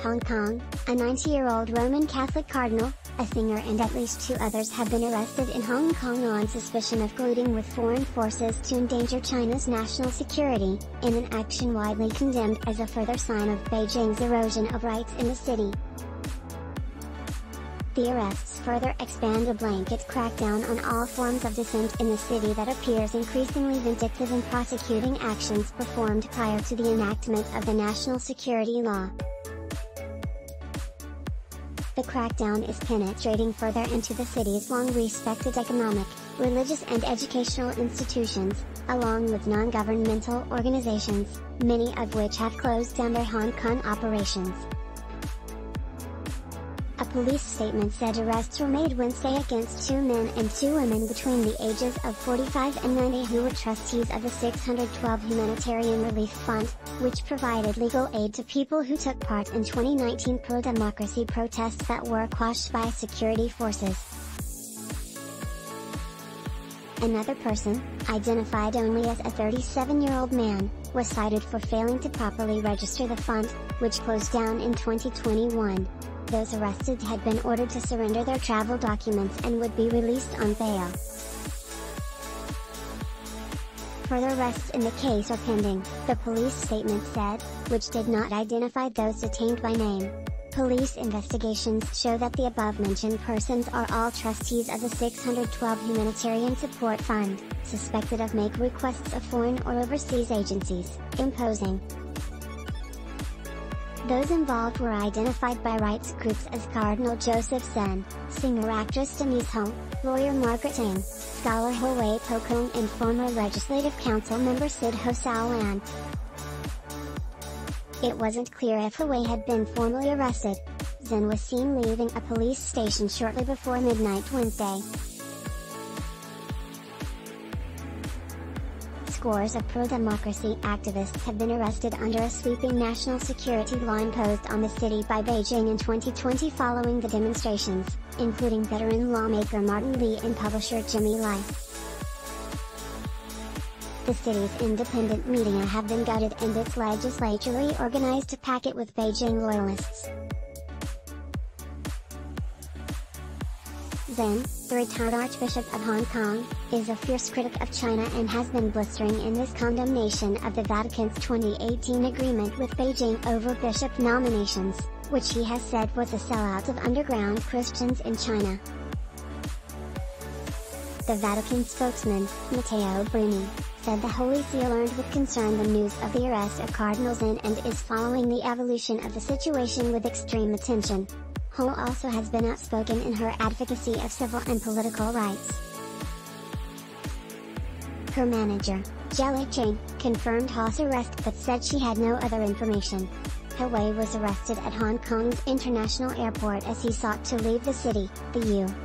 Hong Kong, a 90-year-old Roman Catholic cardinal, a singer and at least 2 others have been arrested in Hong Kong on suspicion of colluding with foreign forces to endanger China's national security, in an action widely condemned as a further sign of Beijing's erosion of rights in the city. The arrests further expand a blanket crackdown on all forms of dissent in the city that appears increasingly vindictive in prosecuting actions performed prior to the enactment of the national security law. The crackdown is penetrating further into the city's long-respected economic, religious and educational institutions, along with non-governmental organizations, many of which have closed down their Hong Kong operations. A police statement said arrests were made Wednesday against 2 men and 2 women between the ages of 45 and 90 who were trustees of the 612 Humanitarian Relief Fund, which provided legal aid to people who took part in 2019 pro-democracy protests that were quashed by security forces. Another person, identified only as a 37-year-old man, was cited for failing to properly register the fund, which closed down in 2021. Those arrested had been ordered to surrender their travel documents and would be released on bail. Further arrests in the case are pending, the police statement said, which did not identify those detained by name. Police investigations show that the above-mentioned persons are all trustees of the 612 Humanitarian Support Fund, suspected of making requests of foreign or overseas agencies, imposing. Those involved were identified by rights groups as Cardinal Joseph Zen, singer-actress Denise Ho, lawyer Margaret Ng, scholar Hui Po-keung and former Legislative Council member Cyd Ho Sau-lan. It wasn't clear if Hui had been formally arrested. Zen was seen leaving a police station shortly before midnight Wednesday. Scores of pro-democracy activists have been arrested under a sweeping national security law imposed on the city by Beijing in 2020 following the demonstrations, including veteran lawmaker Martin Li and publisher Jimmy Lai. The city's independent media have been gutted and its legislature reorganized to pack it with Beijing loyalists. Zen, the retired Archbishop of Hong Kong, is a fierce critic of China and has been blistering in his condemnation of the Vatican's 2018 agreement with Beijing over bishop nominations, which he has said was a sellout of underground Christians in China. The Vatican spokesman, Matteo Bruni, said the Holy See learned with concern the news of the arrest of Cardinal Zen and is following the evolution of the situation with extreme attention. Ho also has been outspoken in her advocacy of civil and political rights. Her manager, Jimmy Lai, confirmed Ho's arrest but said she had no other information. Hui was arrested at Hong Kong's international airport as he sought to leave the city, the U.